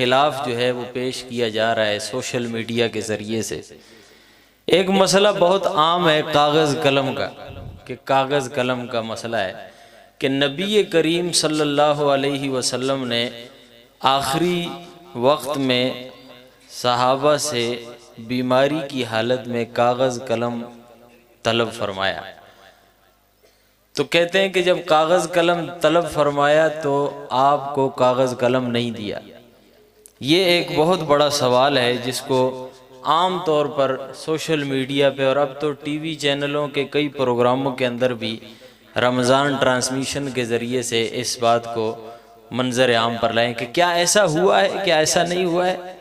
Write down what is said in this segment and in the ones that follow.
खिलाफ जो है वो पेश किया जा रहा है सोशल मीडिया के ज़रिए से। एक मसला बहुत आम है कागज़ कलम का, कि कागज़ कलम का मसला है कि नबी करीम सल्लल्लाहु अलैहि वसल्लम ने आखिरी वक्त में सहाबा से बीमारी की हालत में कागज़ कलम तलब फरमाया। तो कहते हैं कि जब कागज़ कलम तलब फरमाया तो आपको कागज़ कलम नहीं दिया। ये एक बहुत बड़ा सवाल है जिसको आम तौर पर सोशल मीडिया पे और अब तो टीवी चैनलों के कई प्रोग्रामों के अंदर भी रमज़ान ट्रांसमिशन के ज़रिए से इस बात को मंजर आम पर लाएं कि क्या ऐसा हुआ है, क्या ऐसा नहीं हुआ है।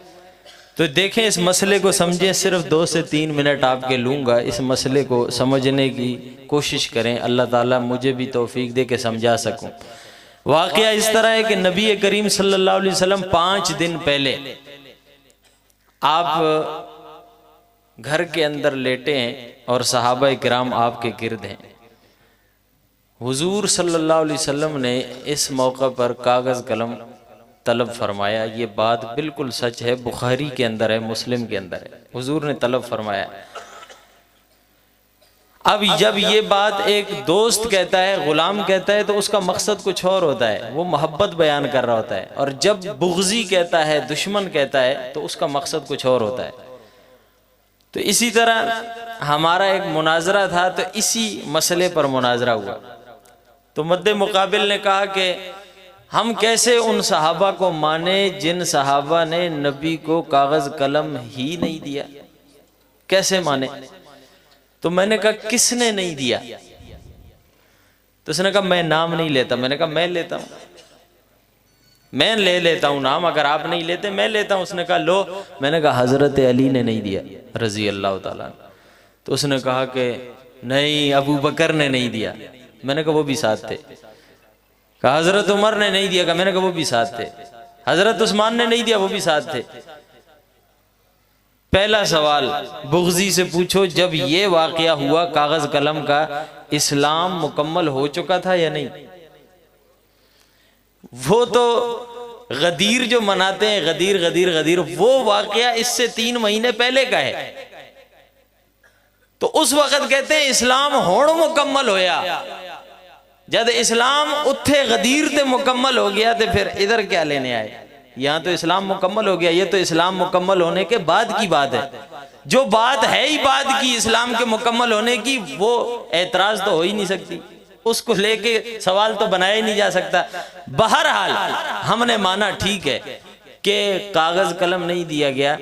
तो देखें, इस मसले को समझें। सिर्फ 2 से 3 मिनट आपके लूँगा, इस मसले को समझने की कोशिश करें। अल्लाह ताला मुझे भी तौफीक दे के समझा सकूं। वाक़या इस तरह है कि नबी करीम सल्लल्लाहु अलैहि वसल्लम 5 दिन पहले आप घर के अंदर लेटे हैं और सहाबा किराम आपके गिर्द हैं। हुजूर सल्लल्लाहु अलैहि वसल्लम ने इस मौका पर कागज़ कलम तलब फरमाया। ये बात बिल्कुल सच है, बुखारी के अंदर है, मुस्लिम के अंदर है। हुजूर ने तलब फरमाया। अब जब ये बात एक दोस्त कहता है, गुलाम कहता है, तो उसका मकसद कुछ और होता है, वो मोहब्बत बयान कर रहा होता है। और जब बुग़्ज़ी कहता है, दुश्मन कहता है, तो उसका मकसद कुछ और होता है। तो इसी तरह हमारा एक मुनाजरा था, तो इसी मसले पर मुनाजरा हुआ। तो मद्दे मुकाबिल ने कहा कि हम कैसे उन सहाबा को माने जिन सहाबा ने नबी को कागज़ कलम ही नहीं दिया, कैसे माने। तो मैंने कहा किसने नहीं दिया। तो उसने कहा मैं नाम नहीं लेता। मैंने कहा मैं लेता हूँ, मैं ले लेता हूँ नाम, अगर आप नहीं लेते मैं लेता हूँ। उसने कहा लो। मैंने कहा हज़रत अली ने नहीं दिया रज़ी अल्लाह ताला। तो उसने कहा कि नहीं, अबू बकर ने नहीं दिया। मैंने कहा वो भी साथ थे। कहा हज़रत उमर ने नहीं दिया। कहा मैंने कहा वो भी साथ थे। हज़रत उस्मान ने नहीं दिया, वो भी साथ थे। पहला सवाल बुग़्ज़ी से पूछो, जब ये वाक़या हुआ कागज़ कलम का, इस्लाम मुकम्मल हो चुका था या नहीं। वो तो गदीर जो मनाते हैं, गदीर गदीर गदीर, वो वाक़या इससे 3 महीने पहले का है। तो उस वक़्त कहते हैं इस्लाम होड़ मुकम्मल होया। जब इस्लाम उत्थे गदीर ते मुकम्मल हो गया तो फिर इधर क्या लेने आए। यहाँ तो इस्लाम मुकम्मल हो गया, ये तो इस्लाम मुकम्मल होने के बाद की बात है। जो बात है ही बाद की इस्लाम के मुकम्मल होने की, वो एतराज़ तो हो ही नहीं सकती, उसको लेके सवाल तो बनाया ही नहीं जा सकता। बहरहाल हमने माना ठीक है कि कागज़ कलम नहीं दिया गया।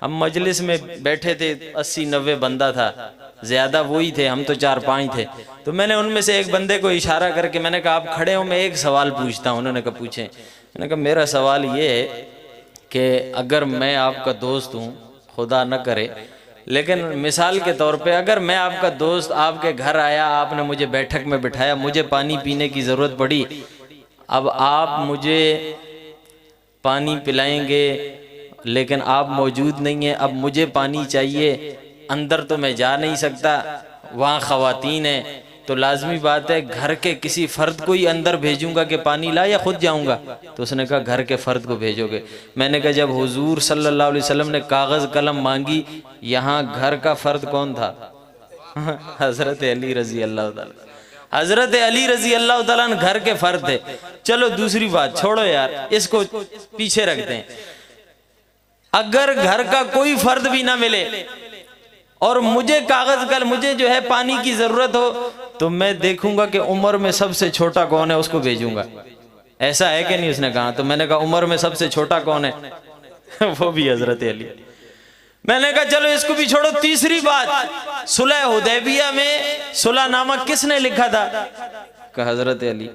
हम मजलिस में बैठे थे, 80-90 बंदा था, ज़्यादा वही थे, हम तो 4-5 थे। तो मैंने उनमें से एक बंदे को इशारा करके मैंने कहा आप खड़े हो, मैं एक सवाल पूछता हूँ। उन्होंने कहा पूछें। मैंने कहा मेरा सवाल ये है कि अगर मैं आपका दोस्त हूँ, खुदा न करे, लेकिन मिसाल के तौर पे अगर मैं आपका दोस्त आपके घर आया, आपने मुझे बैठक में बिठाया, मुझे पानी पीने की ज़रूरत पड़ी, अब आप मुझे पानी पिलाएंगे लेकिन आप मौजूद नहीं हैं, अब मुझे पानी चाहिए, अंदर तो मैं जा नहीं सकता, वहाँ ख़वातीन हैं, तो लाजमी बात है घर के किसी फ़र्द को ही अंदर भेजूंगा कि पानी ला, या खुद जाऊंगा। तो उसने कहा घर के फ़र्द को भेजोगे। मैंने कहा जब हुजूर सल्लल्लाहु अलैहि वसल्लम ने कागज़ कलम मांगी, यहाँ घर का फ़र्द कौन था। हज़रत अली रज़ी अल्लाह ताला। हज़रत अली रज़ी अल्लाह ताला घर के फ़र्द थे। चलो दूसरी बात छोड़ो यार, इसको पीछे रखते हैं। अगर घर का कोई फ़र्द भी ना मिले और मुझे कागज़ कलम, मुझे जो है पानी की ज़रूरत हो, तो मैं देखूंगा कि उम्र में सबसे छोटा कौन है, उसको भेजूंगा। ऐसा है कि नहीं। उसने कहा। तो मैंने कहा उम्र में सबसे छोटा कौन है। वो भी हज़रत अली। मैंने कहा चलो इसको भी छोड़ो। तीसरी बात, सुलह हुदैबिया में सुलहनामा किसने लिखा था। कहा हज़रत अली।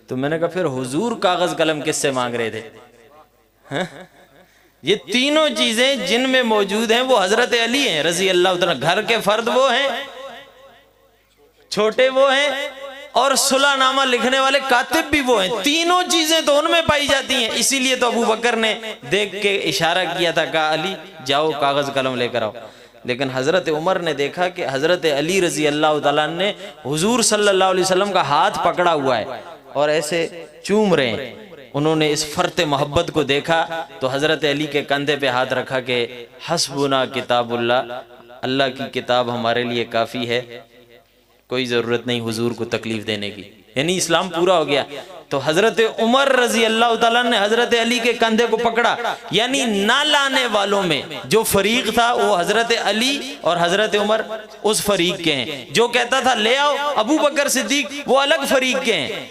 तो मैंने कहा फिर हुजूर कागज़ कलम किससे मांग रहे थे। हाँ? ये तीनों चीजें जिनमें मौजूद हैं वो हज़रत अली हैं रज़ी अल्लाह ताला। घर के फ़र्द वो हैं, छोटे वो हैं, और सुलहनामा लिखने वाले कातिब भी वो हैं। तीनों चीजें तो उनमें पाई जाती हैं। इसीलिए तो अबू बकर ने देख के इशारा किया था, कहा अली जाओ कागज़ कलम लेकर आओ। लेकिन हज़रत उमर ने देखा कि हज़रत अली रज़ी अल्लाह ताला ने हुजूर सल्लल्लाहु अलैहि वसल्लम का हाथ पकड़ा हुआ है और ऐसे चूम रहे हैं, उन्होंने इस फर्त मोहब्बत को देखा तो हज़रत अली के कंधे पे हाथ रखा कि हस्बुना किताबुल्लाह, अल्लाह की किताब हमारे लिए काफ़ी है, कोई ज़रूरत नहीं हुजूर को तकलीफ देने की। यानी इस्लाम पूरा हो गया। तो हज़रत उमर रजी अल्लाह तआला ने हज़रत अली के कंधे को पकड़ा, यानी ना लाने वालों में जो फरीक था वो हज़रत अली और हज़रत उमर उस फरीक के हैं। जो कहता था ले आओ अबू बकर सिद्दीक, वो अलग फरीक के हैं।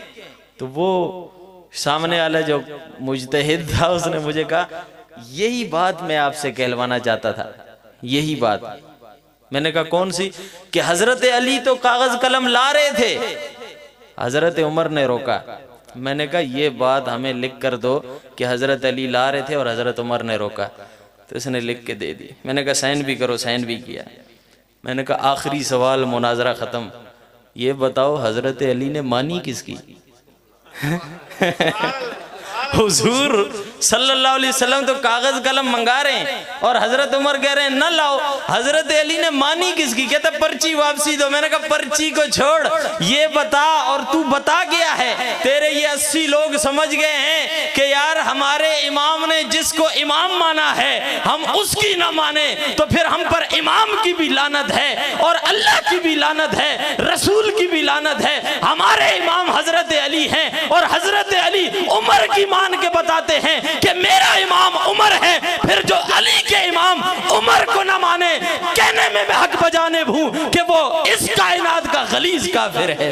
तो वो सामने वाला जो मुजतहिद था उसने मुझे कहा यही बात मैं आपसे कहलवाना चाहता था, यही बात। मैंने कहा कौन सी? कि हज़रत अली तो कागज कलम ला रहे थे, हज़रत उमर ने रोका। मैंने कहा ये बात हमें लिख कर दो कि हज़रत अली ला रहे थे और हज़रत उमर ने रोका। तो इसने लिख के दे दी। मैंने कहा साइन भी करो, साइन भी किया। मैंने कहा आखिरी सवाल, मुनाजरा ख़त्म, ये बताओ हज़रत अली ने मानी किसकी? हुजूर सल्लल्लाहु अलैहि वसल्लम तो कागज कलम मंगा रहे हैं और हजरत उमर कह रहे हैं न लाओ। हजरत अली ने मानी किसकी? कहता पर्ची वापसी दो। मैंने कहा पर्ची को छोड़, ये बता, और तू बता गया है, तेरे ये 80 लोग समझ गए हैं कि यार हमारे इमाम ने जिसको इमाम माना है हम उसकी ना माने तो फिर हम पर इमाम की भी लानत है और अल्लाह की भी लानत है, रसूल की भी लानत है। हमारे इमाम हजरत अली हैं और हजरत अली उमर की मान के बताते हैं कि मेरा इमाम उमर है। फिर जो अली के इमाम उमर को न माने, कहने में मैं हक बजाने भूं कि वो इस कायनात का गलीज काफिर है।